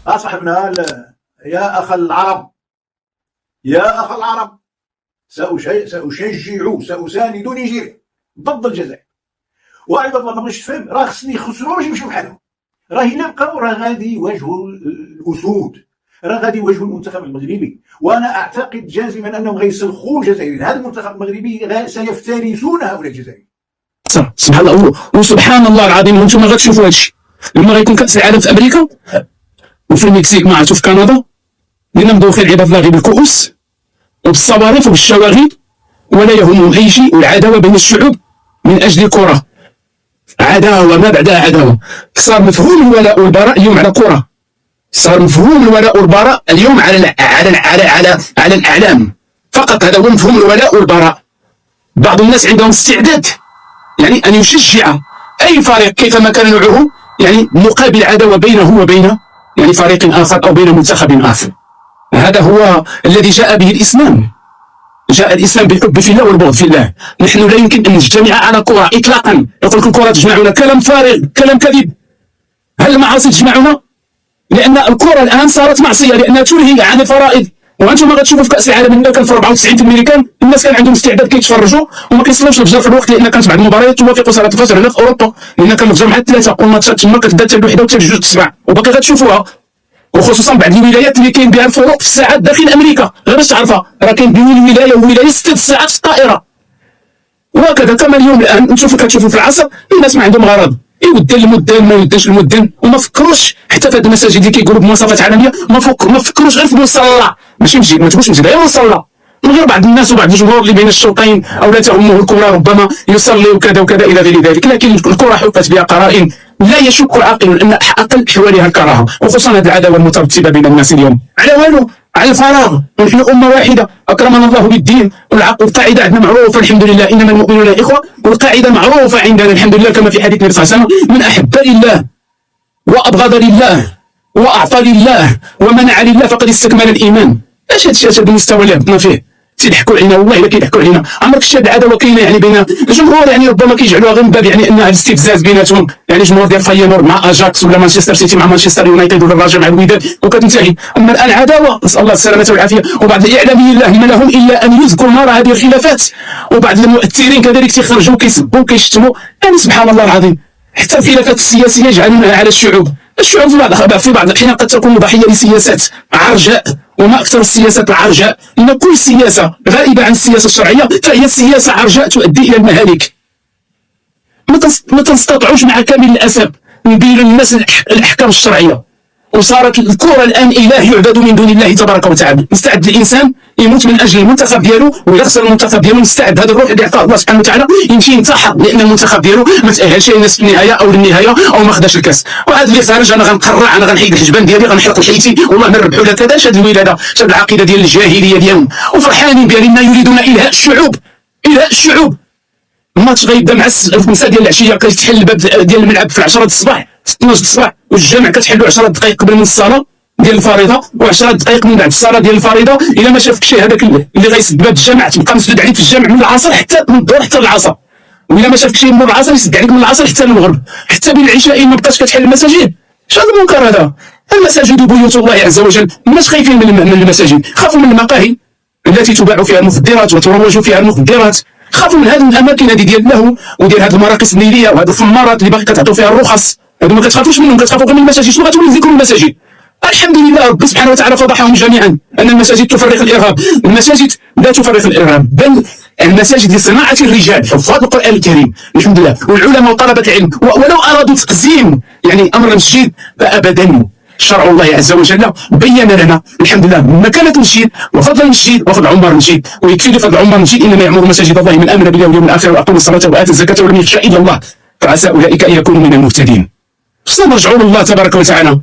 أصحبنا يا أخ العرب، يا أخ العرب، سأشجع سأساند نيجيريا ضد الجزائر. وأيضا ما بغيتش تفهم، راه خصني يخسروش يمشيو بحالهم، راه إلا بقاو راه غادي يواجهوا الأسود، راه غادي يواجهوا المنتخب المغربي، وأنا أعتقد جازما أنهم غيسلخوا الجزائريين. هذا المنتخب المغربي سيفترسون هؤلاء الجزائريين. سبحان الله، وسبحان الله العظيم وانتم غتشوفوا هادشي لما غيكون كأس العالم في أمريكا وفي المكسيك ما عرفتو في كندا، لأن مدوخين عباد الله غير بالكؤوس وبالصواريخ وبالشواغل، ولا يهمهم أي شيء، والعداوة بين الشعوب من أجل كرة، عداوة ما بعدها عداوة. صار مفهوم الولاء والبراء اليوم على كرة، صار مفهوم الولاء والبراء اليوم على الأعلام فقط. هذا هو مفهوم الولاء والبراء. بعض الناس عندهم استعداد يعني أن يشجع أي فريق كيفما كان نوعه، يعني مقابل عداوة بينه وبين يعني فريق آخر أو بين منتخب آخر. هذا هو الذي جاء به الإسلام. جاء الإسلام بالحب في الله والبغض في الله. نحن لا يمكن أن نجتمع على كرة إطلاقا. يقول لك الكرة تجمعنا، كلام فارغ، كلام كذب. هل المعاصي تجمعنا؟ لأن الكرة الآن صارت معصية، لأنها تلهي عن الفرائض. وانتم غتشوفوا في كأس العالم ملي كان في 94 في الميريكان، الناس كان عندهم استعداد كيتفرجوا وما كيصلوش الفجر في الوقت، لأن كانت بعض المباريات توافق صلاة الفجر هنا في أوروبا، لأن كان الفجر مع الثلاثة، والماتشات تما كتبدا حتى الوحدة وحتى الجوج تسبع، وباقي غتشوفوها. وخصوصا بعض الولايات اللي كاين بها الفروق في الساعات داخل أمريكا، غير باش تعرفها، راه كاين بين ولاية وولاية 6 ساعات في الطائرة. وهكذا كما اليوم الآن نشوفوا كتشوفوا في العصر الناس ما عندهم غرض، يودن المدن ما يودنش المدن، وما فكروش حتى في هاد المساجد اللي كيقولوا بمواصفات عالمية، ما فكروش غير في المصلى، ماشي مسجد، ما تقولش مسجد، غير مصلى. من غير بعض الناس وبعض الجمهور اللي بين الشوطين او لا تهمه الكره، ربما يصلي وكذا وكذا الى غير ذلك. لكن الكره حفت بها قرائن لا يشك عاقل ان اقل احوالها الكراهه، وخصوصا هذه العداوه المترتبه بين الناس اليوم على والو، على الفراغ. نحن امه واحده اكرمنا الله بالدين والعقل. القاعده عندنا معروفه الحمد لله، انما المؤمنون اخوه، والقاعده معروفه عندنا الحمد لله كما في حديث النبي صلى الله عليه وسلم: من احب لله وابغض لله واعطى لله ومنع لله فقد استكمل الايمان. اش هذا المستوى اللي هبطنا فيه؟ تيضحكوا علينا، والله الا كيضحكوا علينا. عمرك شتي هاد العداوه كاينه يعني بين الجمهور، يعني ربما كيجعلوها غير من باب يعني انها الاستفزاز بيناتهم، يعني الجمهور ديال فاينورد مع اجاكس ولا مانشستر سيتي مع مانشستر يونايتد ولا الرجاء مع الوداد وكتنتهي. اما الان عداوه، نسال الله السلامه والعافيه. وبعض الاعلاميين لا هم لهم الا ان يذكروا نار هذه الخلافات، وبعض المؤثرين كذلك تيخرجوا كيسبوا وكيشتموا. يعني سبحان الله العظيم، حتى الخلافات السياسيه يجعلونها على الشعوب في بعض الأحيان قد تكون ضحية لسياسات عرجاء، وما أكثر السياسات العرجاء، إن كل سياسة غائبة عن السياسة الشرعية فهي سياسة عرجاء تؤدي إلى المهالك. ما تستطيعوش مع كامل الأسف نديروا للناس الأحكام الشرعية، وصارت الكرة الآن إله يعبد من دون الله تبارك وتعالى. مستعد الإنسان يموت من أجل المنتخب ديالو ويخسر المنتخب ديالو، مستعد هذا الروح اللي عطاه الله سبحانه وتعالى يمشي ينتحر لأن المنتخب ديالو ما تأهلش للناس في النهاية أو للنهاية أو ما خداش الكاس. وهذا اللي خارج أنا غنقرع، أنا غنحيد الحجبان ديالي، غنحرق لحيتي، والله ما نربحوا لا كذا. شاد الولادة، شاد العقيدة ديال الجاهلية ديالهم، وفرحانين بها لأن يريدون إلهاء الشعوب، إلهاء الشعوب. الماتش غيبدا مع 5 ديال العشية، كيتحل الباب ديال الملعب في 10 الصباح، 12 الصباح، والجامع كتحلو 10 دقائق قبل من الصلاة ديال الفريضه و10 دقائق من بعد الصلاه ديال الفريضه. الا ما شافك شي هذاك اللي غيسد باب الجامع تبقى مسدود عليك في الجامع من العصر حتى من الظهر حتى العصر، والا ما شافك شي من العصر يسد عليك من العصر حتى المغرب، حتى بين العشاء ما بقاش كتحل المساجد. شنو هذا المنكر هذا؟ المساجد بيوت الله عز وجل، الناس خايفين من المساجد، خافوا من المقاهي التي تباع فيها المخدرات وتروج فيها المخدرات، خافوا من هذه الاماكن هذه ديال اللهو وديال هذه المراقص النيليه وهذه الخمارات اللي باقي كتعطوا فيها الرخص. هذو ما كتخافوش منهم، كتخافوا غير من المساجد. شنو غتولي ذكر المساجد؟ الحمد لله ربي سبحانه وتعالى فضحهم جميعا ان المساجد تفرق الارهاب. المساجد لا تفرق الارهاب، بل المساجد لصناعه الرجال حفاظ القران الكريم الحمد لله، والعلماء وطلبه العلم. ولو ارادوا تقزيم يعني امر المسجد فابدا، شرع الله عز وجل بين لنا الحمد لله مكانه المسجد وفضل المسجد وفضل عمر المسجد. ويكفي فضل عمر المسجد: انما يعمر مساجد الله من امن بالله واليوم الاخر واقام الصلاه واتى الزكاه ولم يخشى الا الله فعسى اولئك ان يكونوا من المهتدين. نرجعوا لله تبارك وتعالى.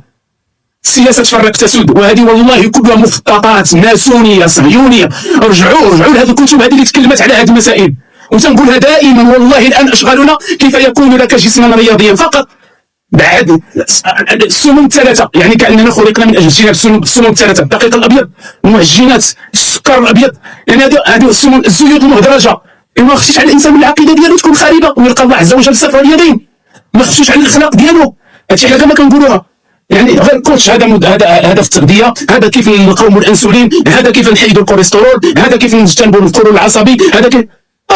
السياسة تفرق تسود، وهذه والله كلها مخططات ماسونية صهيونية. رجعوا لهذه الكتب هذه اللي تكلمت على هذه المسائل، وتنقولها دائما. والله الآن أشغالنا كيف يكون لك جسما رياضيا فقط بعد السموم الثلاثة، يعني كأننا خلقنا من أجل اجتناب السموم الثلاثة: الدقيق الأبيض، المعجنات، السكر الأبيض. يعني هذه السموم، الزيوت المهدرجة. ما خفتش على الإنسان من العقيدة ديالو تكون خاربة ويلقى الله عز وجل صفر اليدين، ما خفتش على الأخلاق ديالو. هادشي حنا كما كنقولوها. يعني غير كوتش، هذا في التغذيه، هذا كيف نقاوموا الانسولين، هذا كيف نحيدوا الكوليسترول، هذا كيف نجتنبوا الفلول العصبي، هذا كيف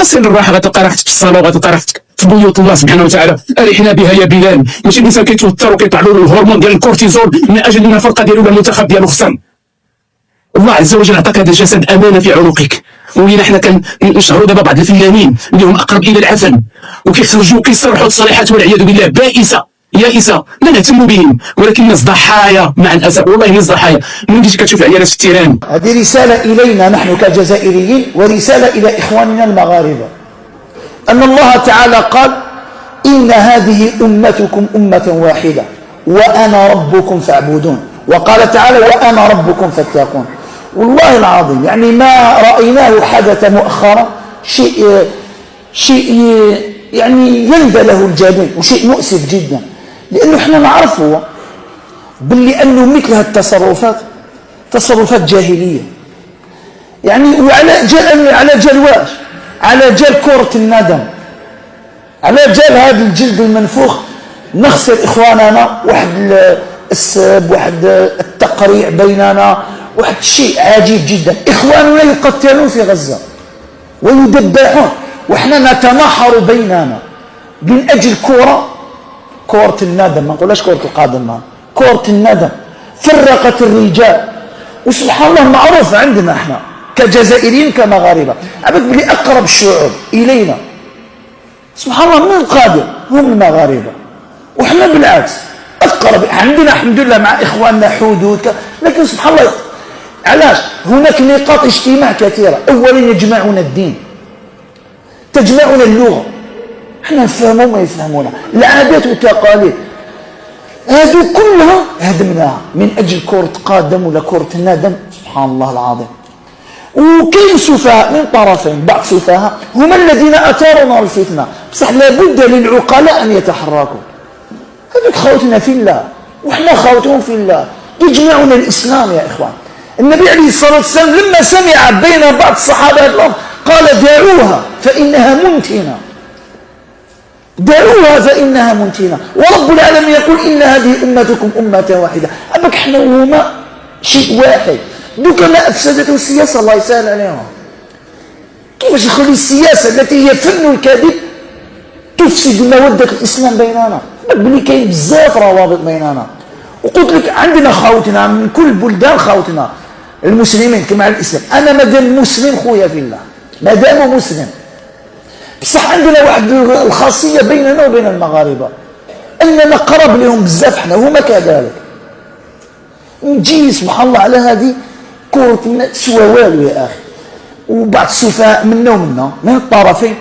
سير الراحه. غتلقى راحتك في الصلاه وغتلقى راحتك في بيوت الله سبحانه وتعالى. ارحنا بها يا بلال. ماشي الانسان كيتوتر وكيطلع له الهرمون ديال الكورتيزول من اجل ان الفرقه ديالو ولا المنتخب ديالو خصم. الله عز وجل عطاك هذا الجسد امانه في عنقك. ولينا حنا كنشهروا دابا بعض الفنانين اللي هم اقرب الى العفن وكيخرجوا كيصرحوا تصريحات والعياذ بالله بائسه يائسه، لا نهتم بهم، ولكن الناس ضحايا مع الاسف. والله الناس ضحايا. من جيتي كتشوف عيالات في التيران. هذه رساله الينا نحن كجزائريين ورساله الى اخواننا المغاربه، ان الله تعالى قال: ان هذه امتكم امه واحده وانا ربكم فاعبدون. وقال تعالى: وانا ربكم فاتقون. والله العظيم يعني ما رايناه حدث مؤخرا شيء يعني يندى له الجبين وشيء مؤسف جدا، لانه احنا نعرفه باللي انه مثل هذه التصرفات تصرفات جاهليه. يعني وعلى جال واش؟ على جال كرة الندم، على جال هذا الجلد المنفوخ نخسر اخواننا، واحد السب، واحد التقريع بيننا، واحد الشيء عجيب جدا. اخواننا يقتلون في غزه ويدبحون وإحنا نتناحر بيننا من أجل كرة الندم. ما نقولش كرة القدم، كرة الندم فرقت الرجال. وسبحان الله معروف عندنا إحنا كجزائريين كمغاربة، عبد بلي أقرب الشعوب إلينا سبحان الله من القادم هم المغاربة، وإحنا بالعكس أقرب عندنا الحمد لله مع إخواننا حدود. لكن سبحان الله علاش؟ هناك نقاط اجتماع كثيرة. أولا يجمعنا الدين، تجمعنا اللغة، احنا نفهموا ما يفهمونا، العادات والتقاليد هذو كلها هدمناها من اجل كرة قدم ولا كرة الندم. سبحان الله العظيم. وكاين سفهاء من طرفين، بعض السفهاء هم الذين اثاروا نار الفتنة، بصح لابد للعقلاء ان يتحركوا. هذوك خوتنا في الله واحنا خوتهم في الله، يجمعنا الاسلام يا اخوان. النبي عليه الصلاة والسلام لما سمع بين بعض الصحابة الأرض قال: دعوها فإنها منتنة، دعوها فإنها منتنة. ورب العالمين يقول: إن هذه أمتكم أمة واحدة. أبك احنا وهما شيء واحد. دوك ما أفسدته السياسة الله يسهل عليهم. كيفاش يخلي السياسة التي هي فن الكذب تفسد مودة الإسلام بيننا؟ بلي كاين بزاف روابط بيننا. وقلت لك عندنا خوتنا من كل بلدان، خوتنا المسلمين كما الإسلام. أنا مادام مسلم خويا في الله، مادام مسلم، بصح عندنا واحد الخاصية بيننا وبين المغاربة أننا قرب لهم بزاف، حنا هما كذلك. نجي سبحان الله على هذه كرة ما تسوى والو يا أخي. وبعض السفهاء منا ومنا من الطرفين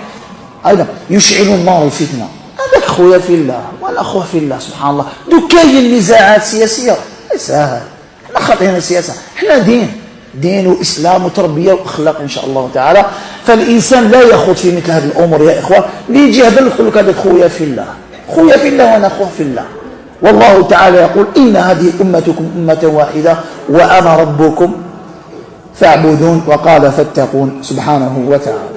أيضا يشعلون نار الفتنة. هذاك خويا في الله ولا أخوه في الله. سبحان الله. دو كاين نزاعات سياسية سهل، احنا خاطئين السياسة، احنا دين وإسلام وتربية وأخلاق إن شاء الله تعالى. فالإنسان لا يخوض في مثل هذه الأمور يا إخوان، اللي يجي هذا يقول لك هذا خويا في الله، خويا في الله وأنا أخوه في الله. والله تعالى يقول: إن هذه أمتكم أمة واحدة وأنا ربكم فاعبدون. وقال: فاتقون سبحانه وتعالى.